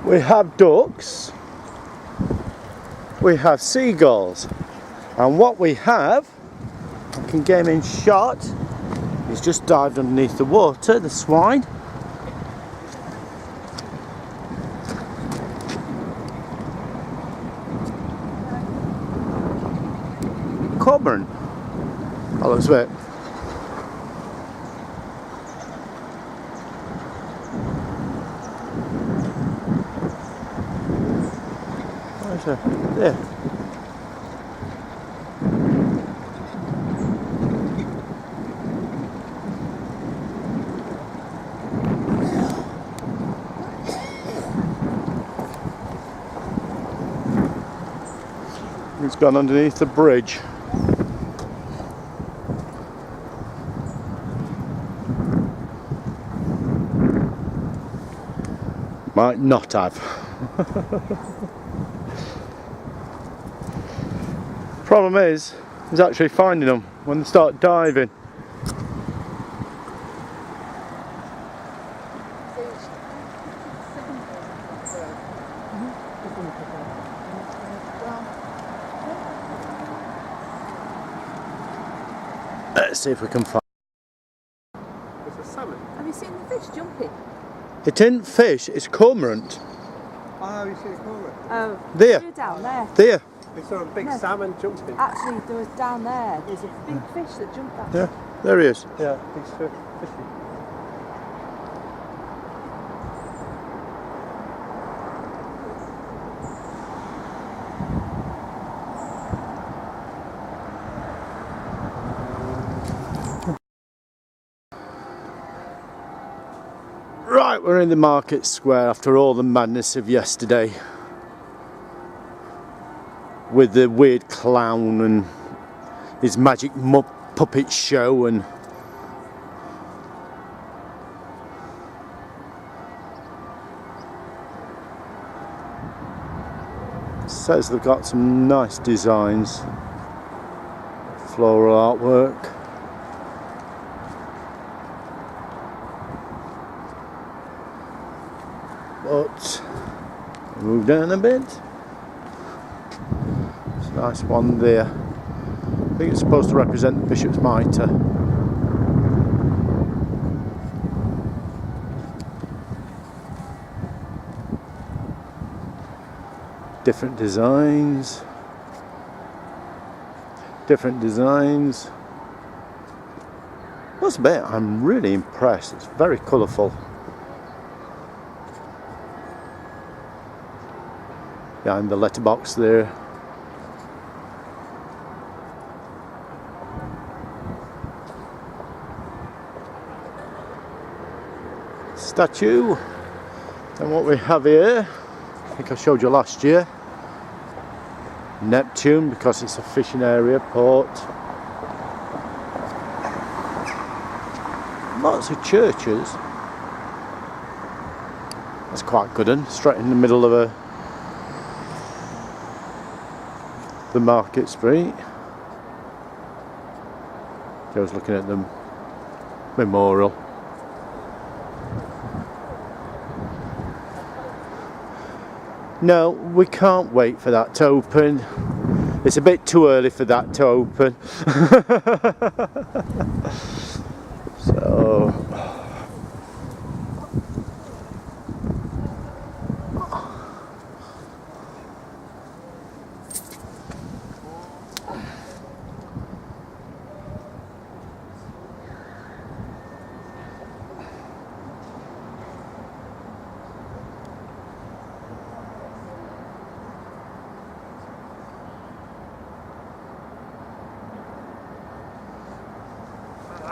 We have ducks, we have seagulls, and what we have, I can get him in shot, he's just dived underneath the water, the swine. Cormorant, that looks a bit. There. He's gone underneath the bridge. Might not have. Problem is actually finding them when they start diving. Let's see if we can find. It's a salmon. Have you seen the fish jumping? It isn't fish, it's cormorant. Oh, you see a cormorant? Oh, There. they're down there. There. We saw a big No. salmon jumping. Actually, there was down there. There's a big fish that jumped at Yeah, there he is. Yeah, big fishy. Right, we're in the market square after all the madness of yesterday. With the weird clown and his magic puppet show and says they've got some nice designs, floral artwork. But move down a bit. It's a nice one there. I think it's supposed to represent the Bishop's Mitre. Different designs. Different designs. Must admit, I'm really impressed. It's very colourful. Behind the letterbox there. Statue. And what we have here, I think I showed you last year. Neptune, because it's a fishing area, port. Lots of churches. That's quite good, and straight in the middle of the market street. Joe's looking at the memorial. No, we can't wait for that to open. It's a bit too early for that to open. So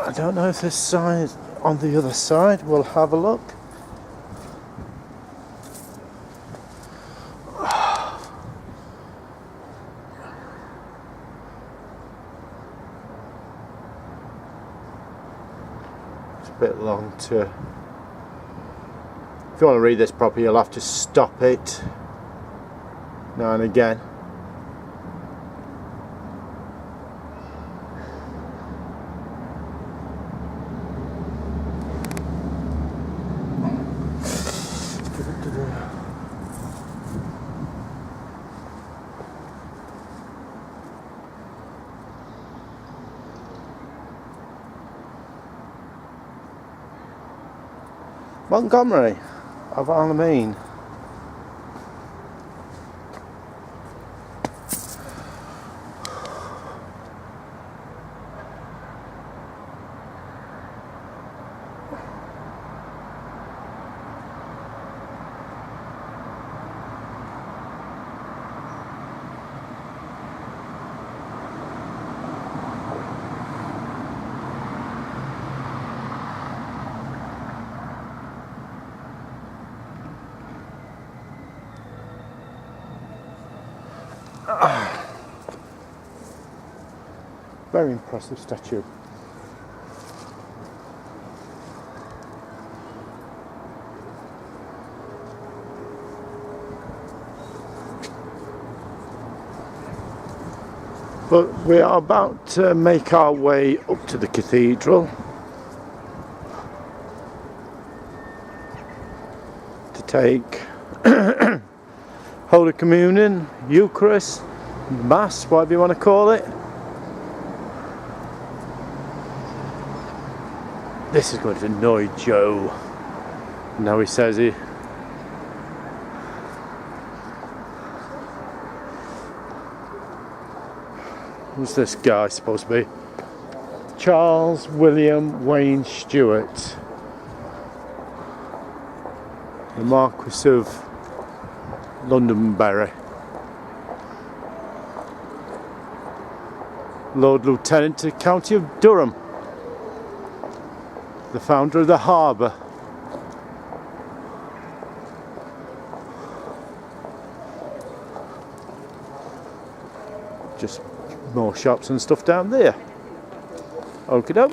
I don't know if this sign on the other side. We'll have a look. It's a bit long to. If you want to read this properly, you'll have to stop it now and again. Montgomery of Alamein. Very impressive statue. But we are about to make our way up to the cathedral to take Holy Communion, Eucharist, Mass, whatever you want to call it. This is going to annoy Joe. Now he says he... Who's this guy supposed to be? Charles William Wayne Stewart, the Marquis of Londonderry, Lord Lieutenant to the County of Durham, the founder of the harbour. Just more shops and stuff down there. Okie doke.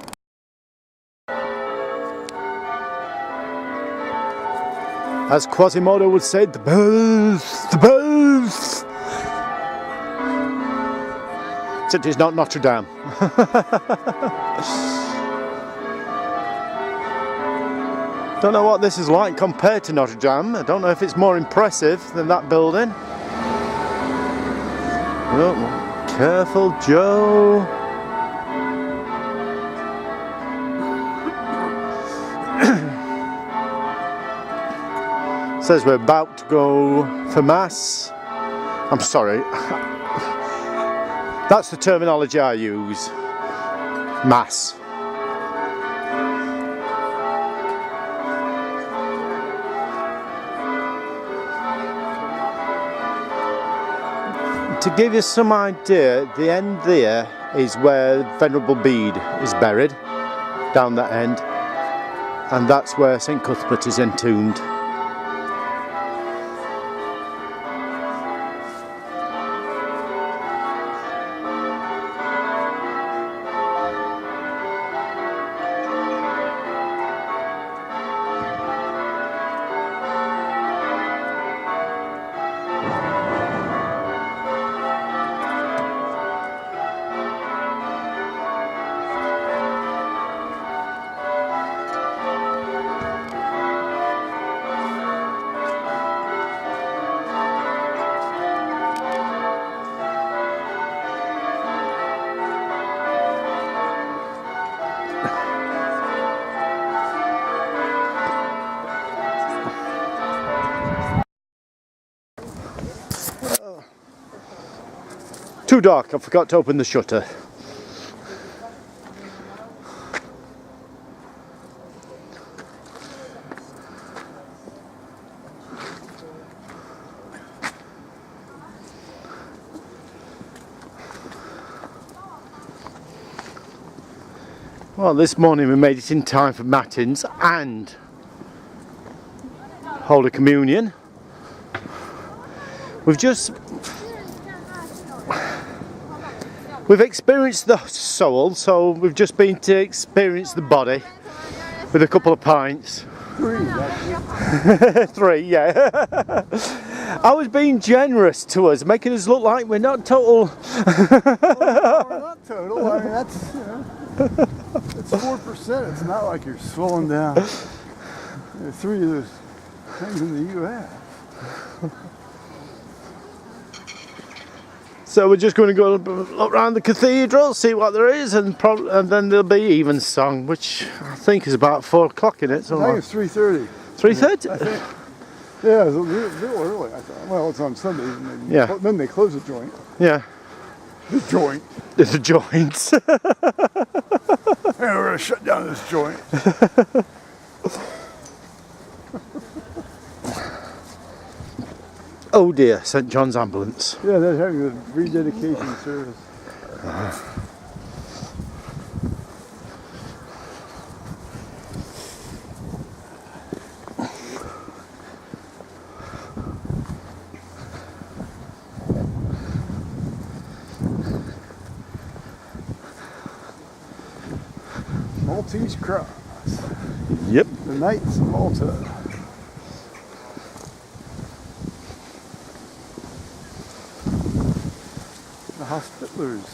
As Quasimodo would say, the bells, the bells. Except it's not Notre Dame. Don't know what this is like compared to Notre Dame. I don't know if it's more impressive than that building. Oh, careful, Joe. Says we're about to go for Mass. I'm sorry. That's the terminology I use. Mass. To give you some idea, the end there is where Venerable Bede is buried, down that end, and that's where St Cuthbert is entombed. Too dark, I forgot to open the shutter. Well, this morning we made it in time for Matins and Holy Communion. We've experienced the soul, so we've just been to experience the body with a couple of pints. 3, that's 3, yeah. I was being generous to us, making us look like we're not total. we're not total. I mean, that's, you know, it's 4%. It's not like you're swelling down. There are 3 of those things in the U.S. So we're just going to go look around the cathedral, see what there is, and then there'll be evensong, which I think is about 4 o'clock in it. I think it's 3:30. 3:30? I think. Yeah, it was a little early, I thought. Well, it's on Sunday. And Yeah. Then they close the joint. Yeah. The joint. There's a joint. Hey, we're going to shut down this joint. Oh dear, St John's Ambulance. Yeah, they're having a rededication service. Maltese Cross. Yep. The Knights of Malta. The Hospitalers.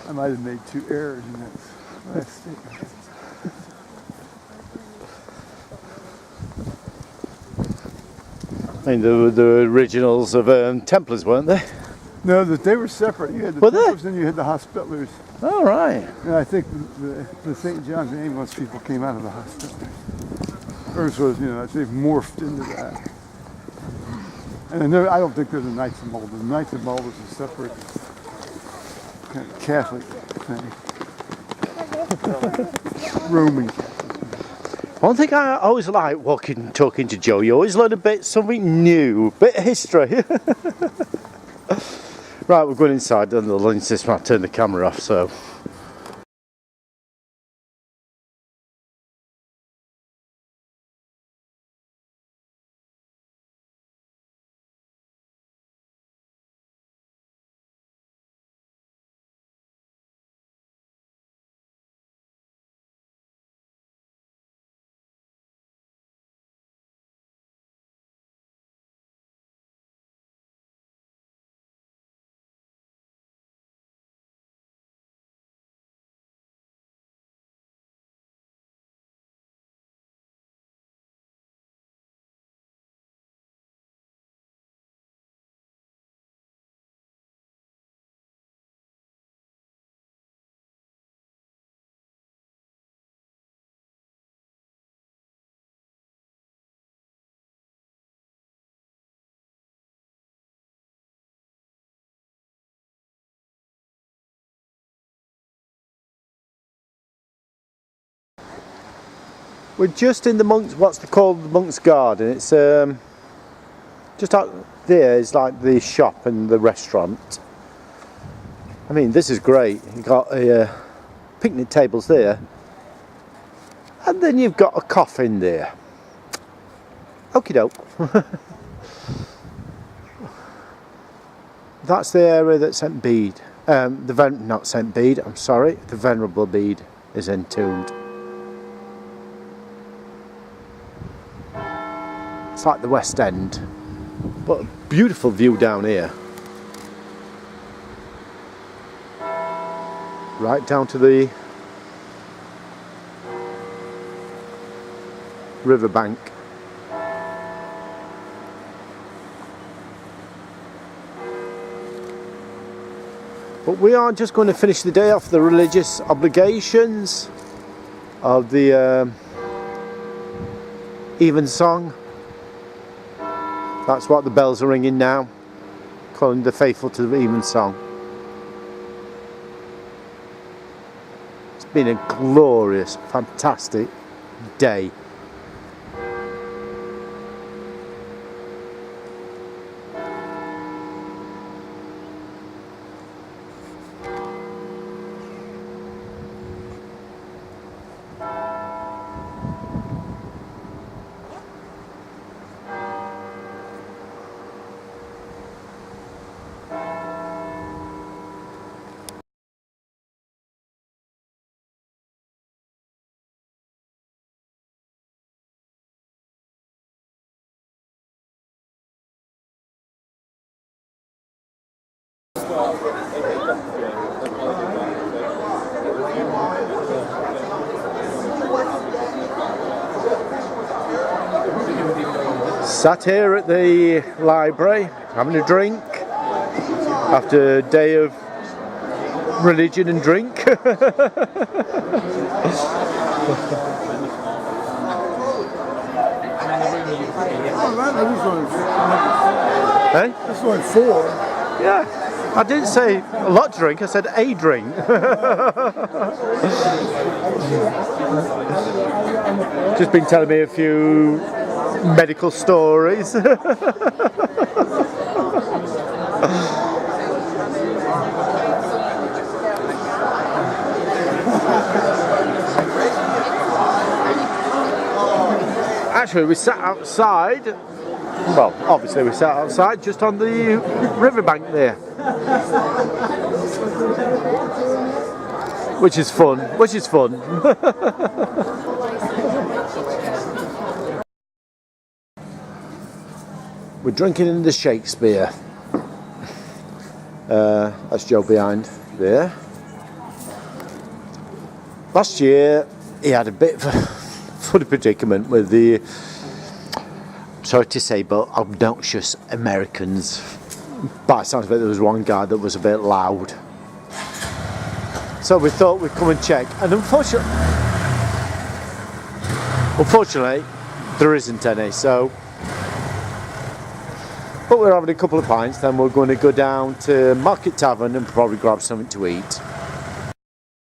I might have made 2 errors in that last statement. I mean, the originals of Templars, weren't they? No, they were separate. You had the Were they? Templars and you had the Hospitalers. All right. And I think the St. John's ambulance people came out of the Hospitalers. Hers was, they've morphed into that. And I don't think they're the Knights of Malta. The Knights of Malta is a separate kind of Catholic thing. Roman Catholic. One thing I always like talking to Joe, you always learn something new, a bit of history. Right, we're going inside and the lunch system. I'll turn the camera off, so. We're just in the what's called the Monk's Garden. It's just out there is like the shop and the restaurant. I mean, this is great. You've got picnic tables there, and then you've got a coffin there. Okie doke. That's the area that St Bede, not St Bede, I'm sorry, the Venerable Bede is entombed. It's like the West End, but a beautiful view down here. Right down to the riverbank. But we are just going to finish the day off the religious obligations of the evensong. That's what the bells are ringing now, calling the faithful to the evensong. It's been a glorious, fantastic day. Sat here at the library having a drink after a day of religion and drink. Hey? This is only 4. Yeah, I didn't say a lot to drink, I said a drink. Just been telling me a few medical stories. Actually, we sat outside. Well, obviously we sat outside just on the riverbank there. Which is fun. We're drinking in the Shakespeare. That's Joe behind there. Last year he had a bit of a funny predicament with the, sorry to say, but obnoxious Americans. By the sounds of it, there was one guy that was a bit loud. So we thought we'd come and check, and unfortunately there isn't any, so. But we're having a couple of pints, then we're going to go down to Market Tavern and probably grab something to eat.